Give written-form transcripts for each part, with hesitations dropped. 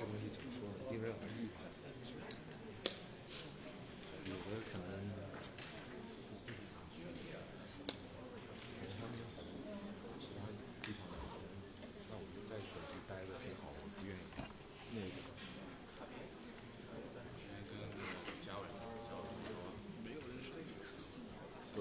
个东西怎么说呢？因为很预判，有的可能他们其他地方的人，那我就在本地待的挺好，我不愿意那个。跟家人说，没有人生。对。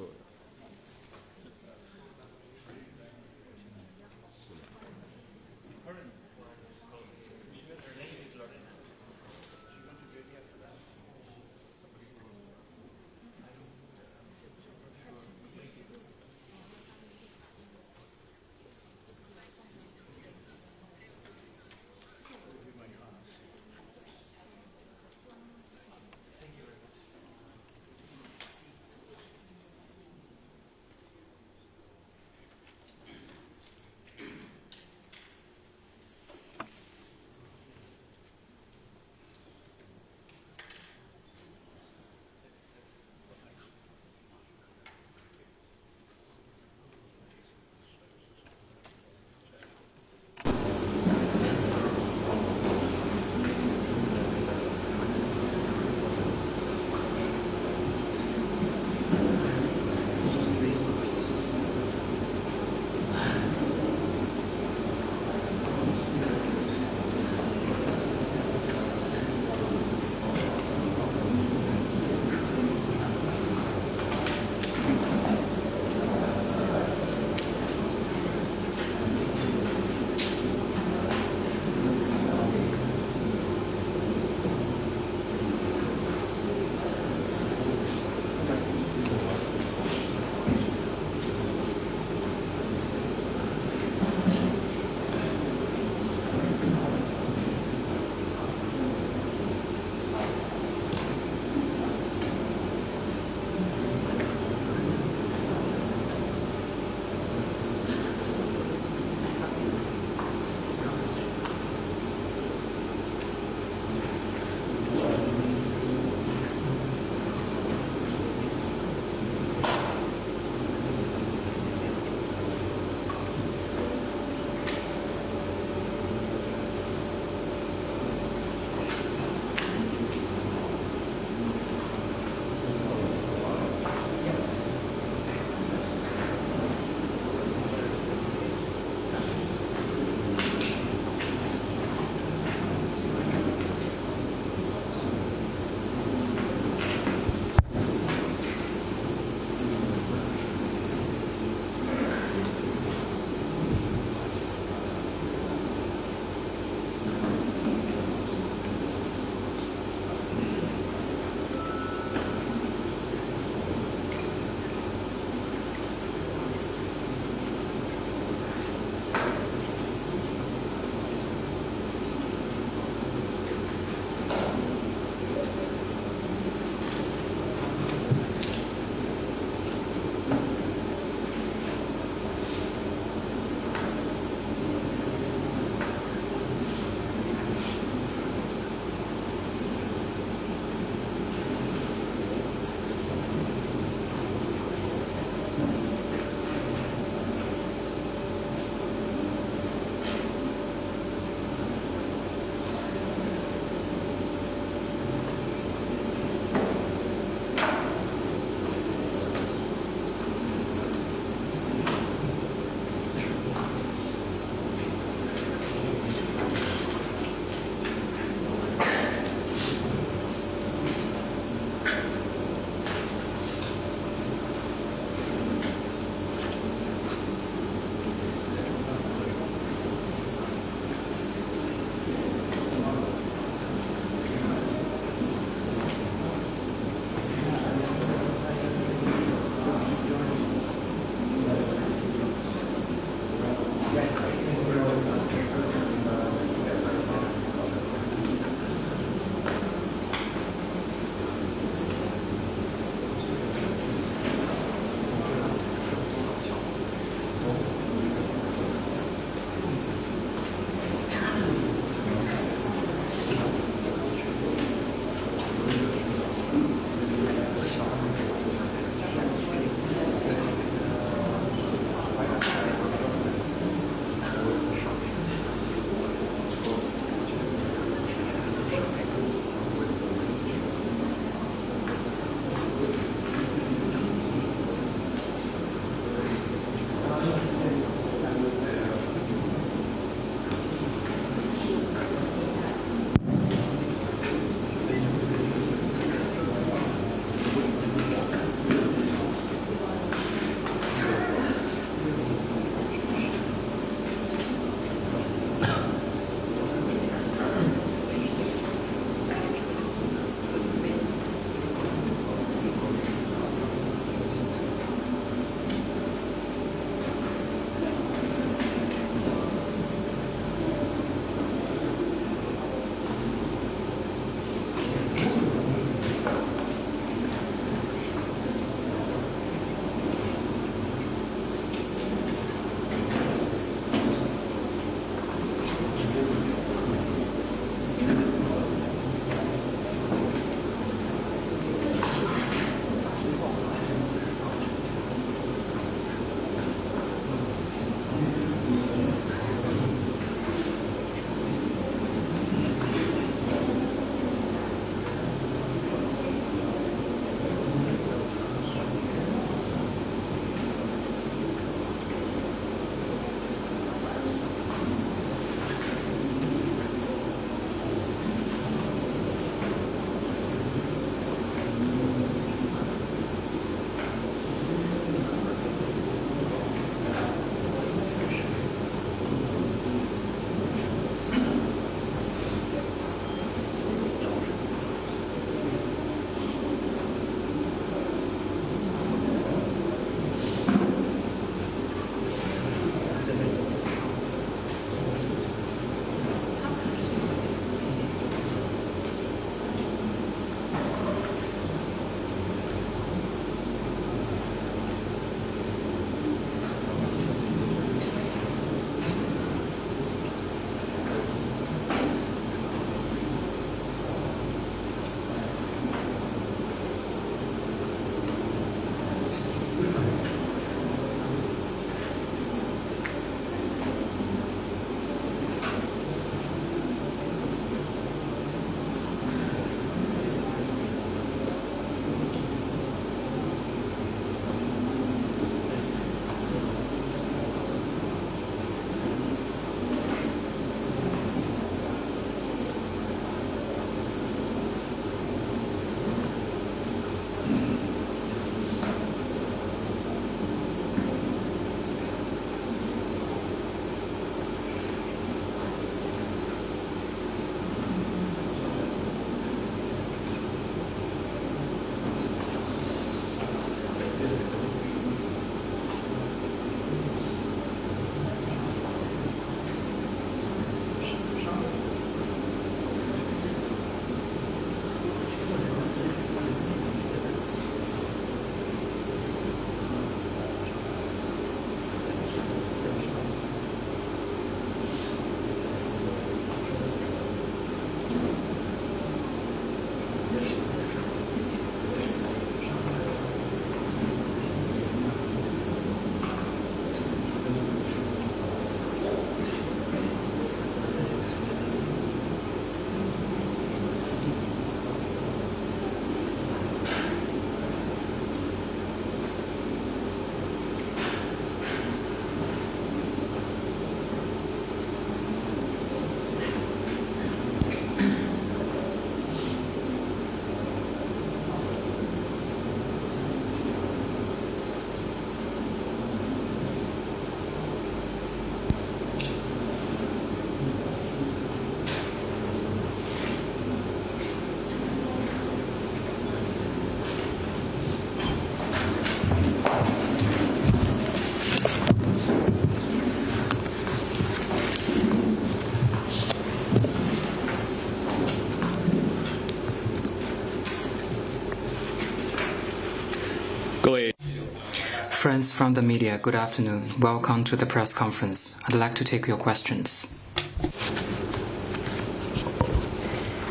Friends from the media, good afternoon. Welcome to the press conference. I'd like to take your questions.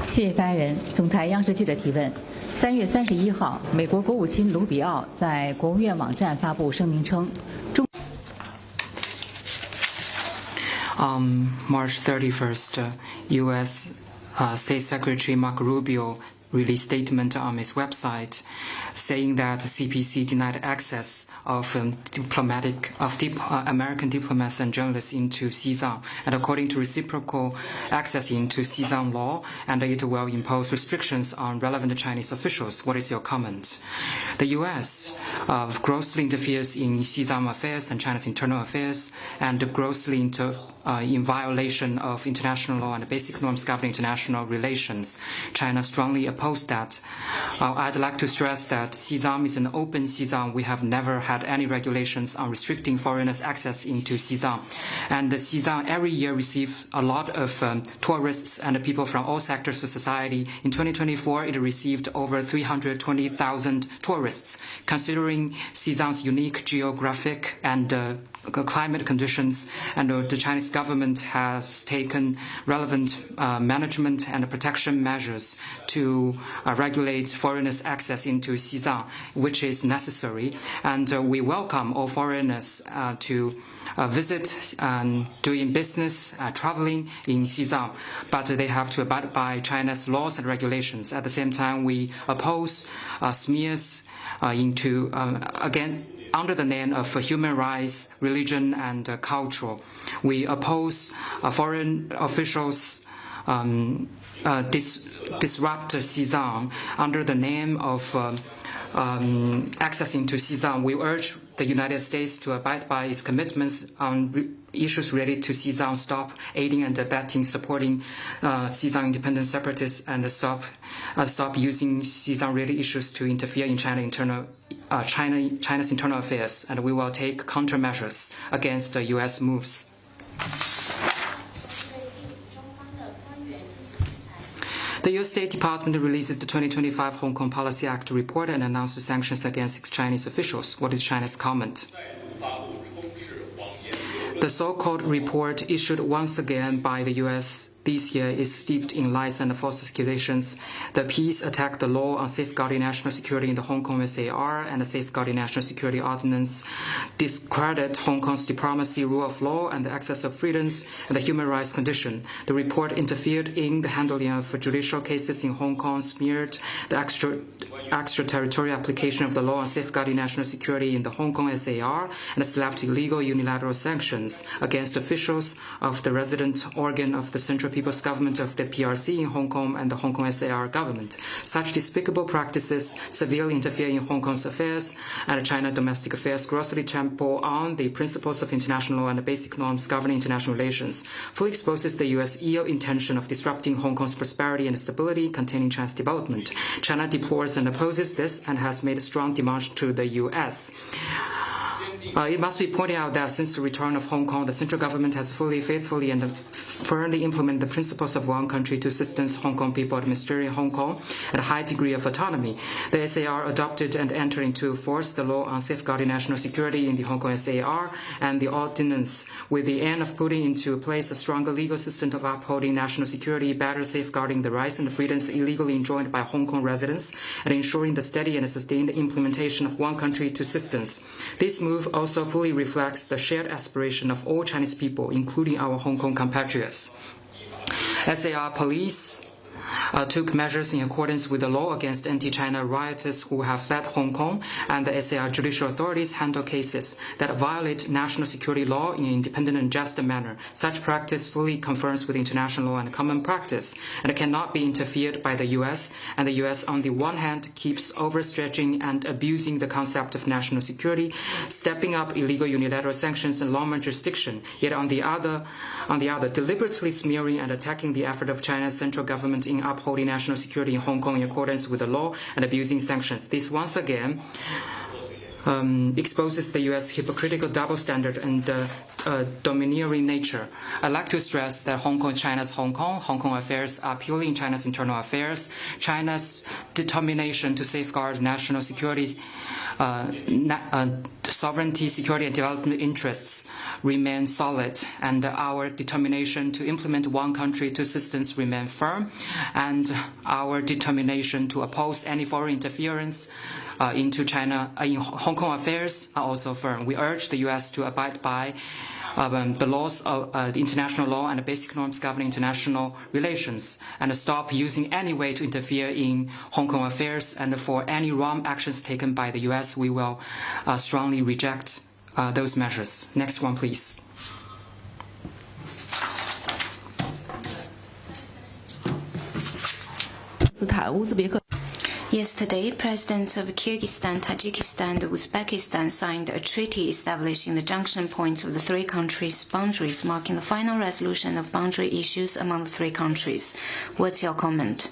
谢谢发言人。总台央视记者提问：3月31号，美国国务卿卢比奥在国务院网站发布声明称，中。March 31st, U.S. State Secretary Marco Rubio released a statement on his website saying that CPC denied access of American diplomats and journalists into Xizang, and according to reciprocal access into Xizang law, and it will impose restrictions on relevant Chinese officials. What is your comment? The U.S. Grossly interferes in Xizang affairs and China's internal affairs, and grossly in violation of international law and basic norms governing international relations. China strongly opposed that. I'd like to stress that Xizang is an open Xizang. We have never had any regulations on restricting foreigners' access into Xizang. And Xizang every year receives a lot of tourists and people from all sectors of society. In 2024, it received over 320,000 tourists. Considering Xizang's unique geographic and climate conditions, and the Chinese government has taken relevant management and protection measures to regulate foreigners' access into Xizang, which is necessary. And we welcome all foreigners to visit and doing business, traveling in Xizang, but they have to abide by China's laws and regulations. At the same time, we oppose smears under the name of human rights, religion, and culture. We oppose foreign officials disrupt Xizang under the name of access into Xizang. We urge the United States to abide by its commitments on issues related to Xizang, stop aiding and abetting, supporting Xizang independent separatists, and stop using Xizang-related issues to interfere in China's internal affairs. And we will take countermeasures against the U.S. moves. The U.S. State Department releases the 2025 Hong Kong Policy Act report and announces sanctions against 6 Chinese officials. What is China's comment? The so-called report issued once again by the U.S. this year is steeped in lies and false accusations. The piece attacked the law on safeguarding national security in the Hong Kong SAR and the Safeguarding National Security Ordinance, discredit Hong Kong's diplomacy, rule of law, and the access of freedoms and the human rights condition. The report interfered in the handling of judicial cases in Hong Kong, smeared the extraterritorial application of the law on safeguarding national security in the Hong Kong SAR, and slapped illegal unilateral sanctions against officials of the resident organ of the Central People's Government of the PRC in Hong Kong and the Hong Kong SAR government. Such despicable practices severely interfere in Hong Kong's affairs and China domestic affairs, grossly trample on the principles of international law and the basic norms governing international relations, fully exposes the U.S. ill intention of disrupting Hong Kong's prosperity and stability, containing China's development. China deplores and opposes this and has made a strong demand to the U.S. It must be pointed out that since the return of Hong Kong, the central government has fully, faithfully, and firmly implemented the principles of one country, two systems, Hong Kong people administering Hong Kong at a high degree of autonomy. The SAR adopted and entered into force the law on safeguarding national security in the Hong Kong SAR and the ordinance with the aim of putting into place a stronger legal system of upholding national security, better safeguarding the rights and freedoms illegally enjoyed by Hong Kong residents, and ensuring the steady and sustained implementation of one country, two systems. This move also fully reflects the shared aspiration of all Chinese people, including our Hong Kong compatriots. SAR police took measures in accordance with the law against anti-China rioters who have fled Hong Kong, and the SAR judicial authorities handle cases that violate national security law in an independent and just manner. Such practice fully conforms with international law and common practice, and cannot be interfered by the U.S., and the U.S. on the one hand keeps overstretching and abusing the concept of national security, stepping up illegal unilateral sanctions and lawman jurisdiction, yet on the other, deliberately smearing and attacking the effort of China's central government in upholding national security in Hong Kong in accordance with the law and abusing sanctions. This once again exposes the U.S. hypocritical double standard and domineering nature. I'd like to stress that Hong Kong is China's Hong Kong. Hong Kong affairs are purely in China's internal affairs. China's determination to safeguard national security, sovereignty, security, and development interests remain solid, and our determination to implement one country, two systems remain firm, and our determination to oppose any foreign interference into China in Hong Kong affairs are also firm. We urge the U.S. to abide by the laws of the international law and the basic norms governing international relations, and stop using any way to interfere in Hong Kong affairs. And for any wrong actions taken by the U.S., we will strongly reject those measures. Next one, please. Yesterday, presidents of Kyrgyzstan, Tajikistan, and Uzbekistan signed a treaty establishing the junction points of the three countries' boundaries, marking the final resolution of boundary issues among the three countries. What's your comment?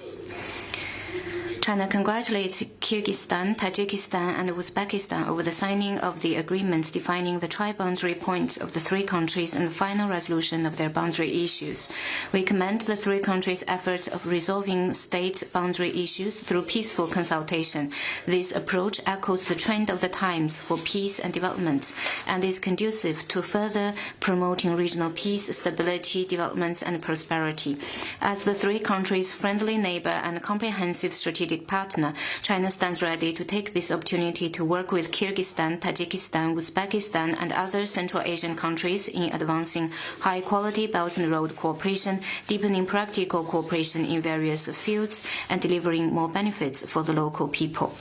China congratulates Kyrgyzstan, Tajikistan, and Uzbekistan over the signing of the agreements defining the tri-boundary points of the three countries and the final resolution of their boundary issues. We commend the three countries' efforts of resolving state boundary issues through peaceful consultation. This approach echoes the trend of the times for peace and development and is conducive to further promoting regional peace, stability, development, and prosperity. As the three countries' friendly neighbor and comprehensive strategic partner, China stands ready to take this opportunity to work with Kyrgyzstan, Tajikistan, Uzbekistan, and other Central Asian countries in advancing high-quality Belt and Road cooperation, deepening practical cooperation in various fields, and delivering more benefits for the local people.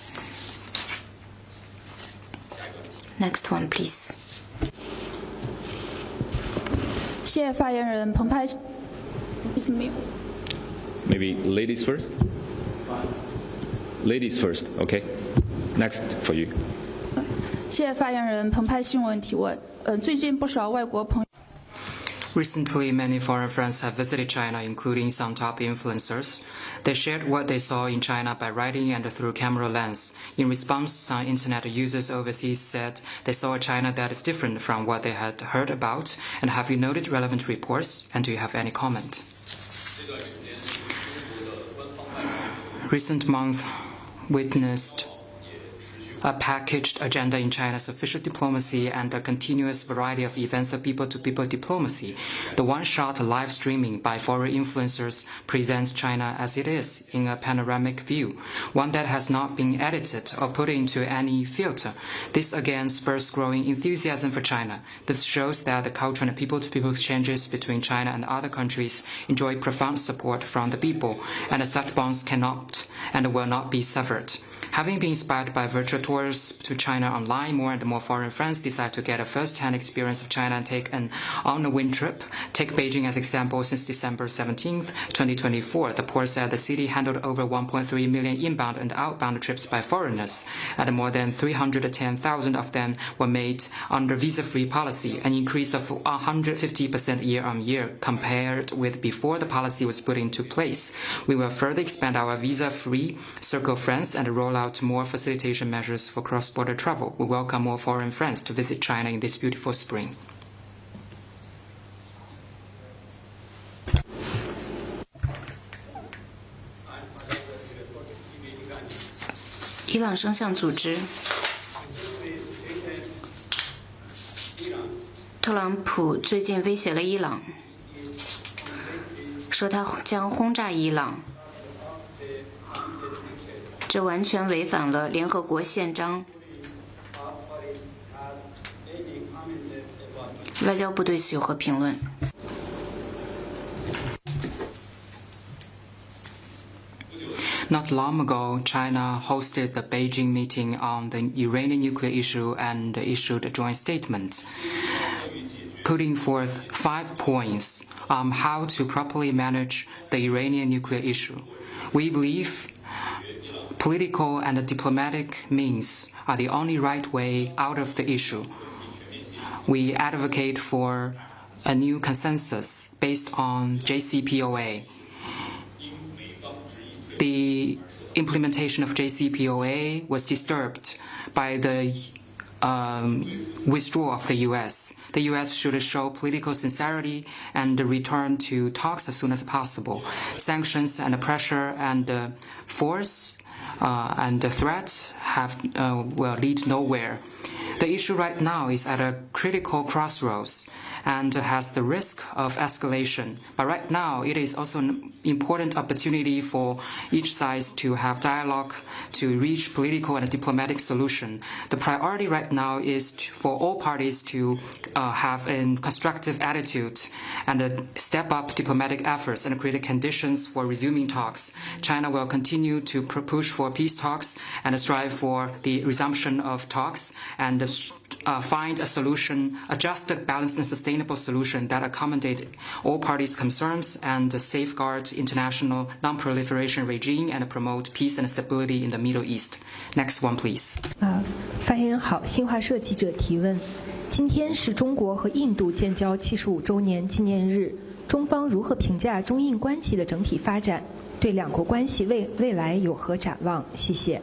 Next one, please. 谢谢发言人澎湃。Maybe ladies first? Ladies first, okay. Next for you. 谢谢发言人澎湃新闻提问。最近不少外国朋友。 Recently, many foreign friends have visited China, including some top influencers. They shared what they saw in China by writing and through camera lens. In response, some internet users overseas said they saw a China that is different from what they had heard about. And have you noted relevant reports? And do you have any comment? Recent month witnessed a packaged agenda in China's official diplomacy and a continuous variety of events of people-to-people diplomacy. The one-shot live streaming by foreign influencers presents China as it is in a panoramic view, one that has not been edited or put into any filter. This again spurs growing enthusiasm for China. This shows that the cultural and people-to-people exchanges between China and other countries enjoy profound support from the people, and such bonds cannot and will not be severed. Having been inspired by virtual tours to China online, more and more foreign friends decide to get a first-hand experience of China and take an on-a-wind trip. Take Beijing as example. Since December 17, 2024, the port said the city handled over 1.3 million inbound and outbound trips by foreigners, and more than 310,000 of them were made under visa-free policy, an increase of 150% year-on-year compared with before the policy was put into place. We will further expand our visa-free circle of friends and roll out more facilitation measures for cross-border travel. We welcome more foreign friends to visit China in this beautiful spring.伊朗声像组织，特朗普最近威胁了伊朗，说他将轰炸伊朗。这完全违反了联合国宪章。外交部对此有何评论？ Not long ago, China hosted the Beijing meeting on the Iranian nuclear issue and issued a joint statement, putting forth 5 points on how to properly manage the Iranian nuclear issue. We believe political and diplomatic means are the only right way out of the issue. We advocate for a new consensus based on JCPOA. The implementation of JCPOA was disturbed by the withdrawal of the U.S. The U.S. should show political sincerity and return to talks as soon as possible. Sanctions and pressure and force and threat will lead nowhere. The issue right now is at a critical crossroads and has the risk of escalation. But right now, it is also an important opportunity for each side to have dialogue, to reach political and diplomatic solution. The priority right now is for all parties to have a constructive attitude and step up diplomatic efforts and create conditions for resuming talks. China will continue to push for peace talks and strive for the resumption of talks and find a solution, a just, balanced, and sustainable solution that accommodates all parties' concerns and safeguard international non-proliferation regime and promote peace and stability in the Middle East. Next one, please. 发言人好，新华社记者提问：今天是中国和印度建交75周年纪念日，中方如何评价中印关系的整体发展？对两国关系未来有何展望？谢谢。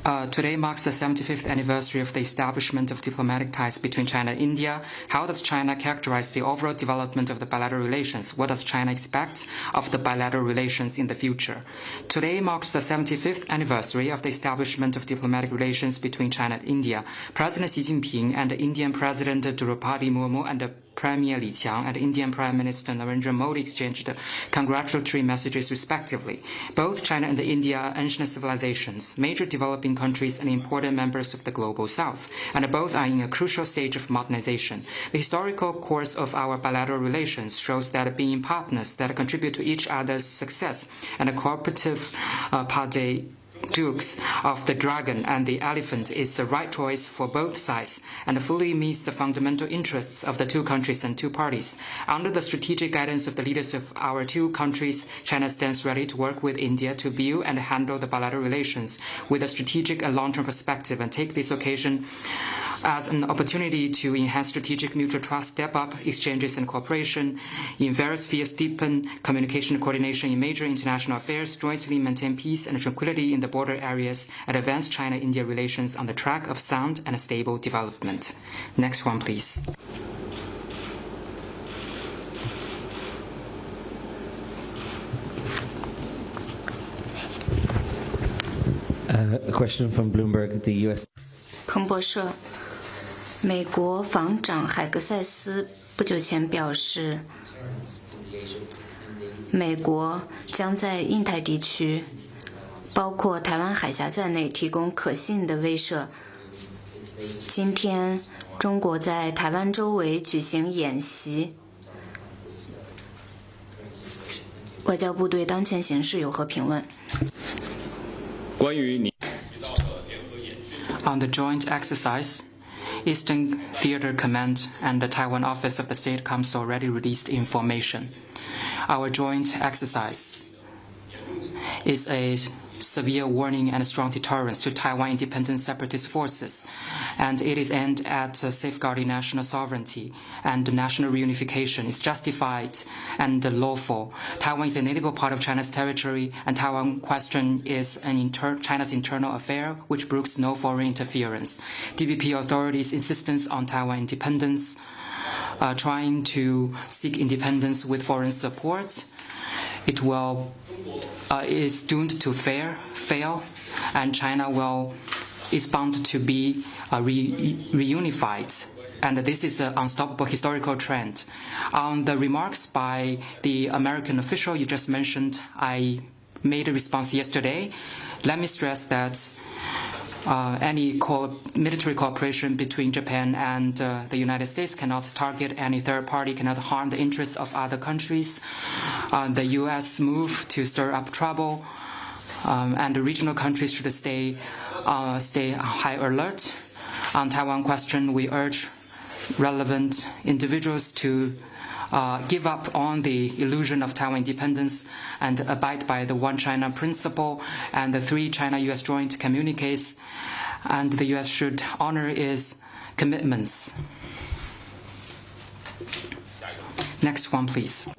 Today marks the 75th anniversary of the establishment of diplomatic ties between China and India. How does China characterize the overall development of the bilateral relations? What does China expect of the bilateral relations in the future? Today marks the 75th anniversary of the establishment of diplomatic relations between China and India. President Xi Jinping and Indian President Draupadi Murmu and Premier Li Qiang and Indian Prime Minister Narendra Modi exchanged congratulatory messages respectively. Both China and India are ancient civilizations, major developing countries and important members of the global south, and both are in a crucial stage of modernization. The historical course of our bilateral relations shows that being partners that contribute to each other's success and a cooperative Dukes of the dragon and the elephant is the right choice for both sides and fully meets the fundamental interests of the two countries and two parties. Under the strategic guidance of the leaders of our two countries, China stands ready to work with India to view and handle the bilateral relations with a strategic and long-term perspective and take this occasion as an opportunity to enhance strategic mutual trust, step up exchanges and cooperation in various fields, deepen communication and coordination in major international affairs, jointly maintain peace and tranquility in the border areas, and advance China-India relations on the track of sound and stable development. Next one, please. A question from Bloomberg, the U.S. 彭博社，美国防长海格塞斯不久前表示，美国将在印太地区，包括台湾海峡在内，提供可信的威慑。今天，中国在台湾周围举行演习，外交部对当前形势有何评论？关于你 On the joint exercise, Eastern Theater Command and the Taiwan Office of the State Council already released information. Our joint exercise is a severe warning and a strong deterrence to Taiwan independent separatist forces, and it is aimed at safeguarding national sovereignty and national reunification. It's justified and lawful. Taiwan is an integral part of China's territory, and Taiwan question is China's internal affair, which brooks no foreign interference. DPP authorities' insistence on Taiwan independence, trying to seek independence with foreign support, is doomed to fail, and China is bound to be reunified. And this is an unstoppable historical trend. On the remarks by the American official you just mentioned, I made a response yesterday. Let me stress that any military cooperation between Japan and the United States cannot target any third party, cannot harm the interests of other countries. The U.S. move to stir up trouble, and the regional countries should stay high alert. On Taiwan question, we urge relevant individuals to give up on the illusion of Taiwan independence and abide by the One China principle and the 3 China-U.S. joint communiques, and the U.S. should honor its commitments. Next one, please.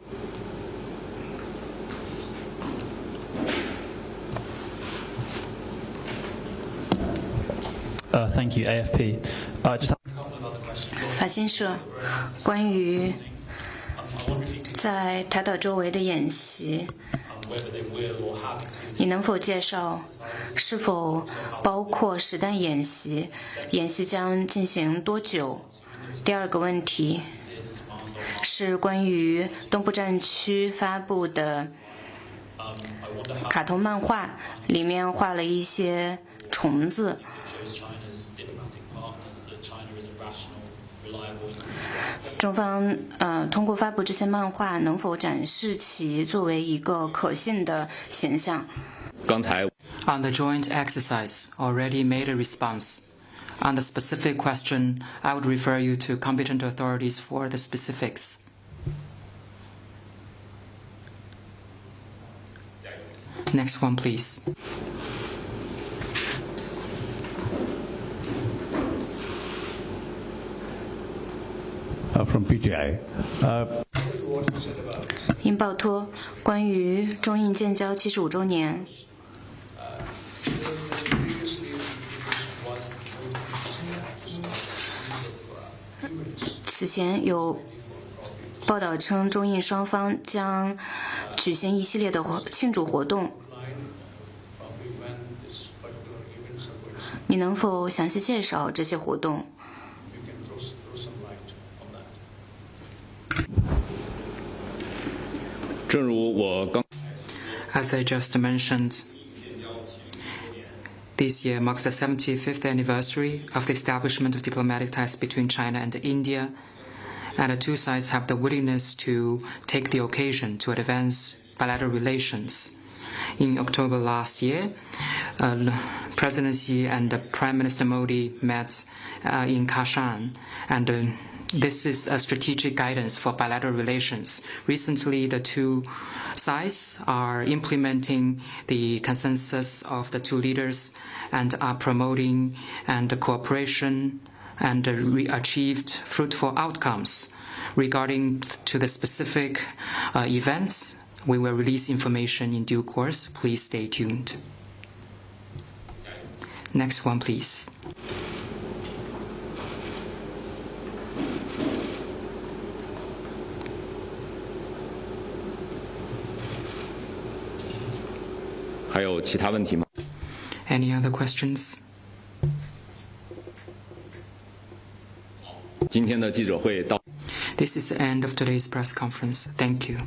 Thank you, AFP. Just 法新社关于在台岛周围的演习，你能否介绍是否包括实弹演习？演习将进行多久？第二个问题是关于东部战区发布的卡通漫画，里面画了一些虫子。中方通过发布这些漫画，能否展示其作为一个可信的形象？刚才 On the joint exercise, already made a response. On the specific question, I would refer you to competent authorities for the specifics. Next one, please. From PTI. 英报托关于中印建交75周年。此前有报道称，中印双方将举行一系列的庆祝活动。你能否详细介绍这些活动？正如我刚 As I just mentioned, this year marks the 75th anniversary of the establishment of diplomatic ties between China and India, and the two sides have the willingness to take the occasion to advance bilateral relations. In October last year, President Xi and Prime Minister Modi met in Kashan, and this is a strategic guidance for bilateral relations. Recently, the two sides are implementing the consensus of the two leaders and are promoting and cooperation and achieved fruitful outcomes. Regarding to the specific events, we will release information in due course. Please stay tuned. Next one, please. Any other questions? 今天的记者会到。 This is the end of today's press conference. Thank you.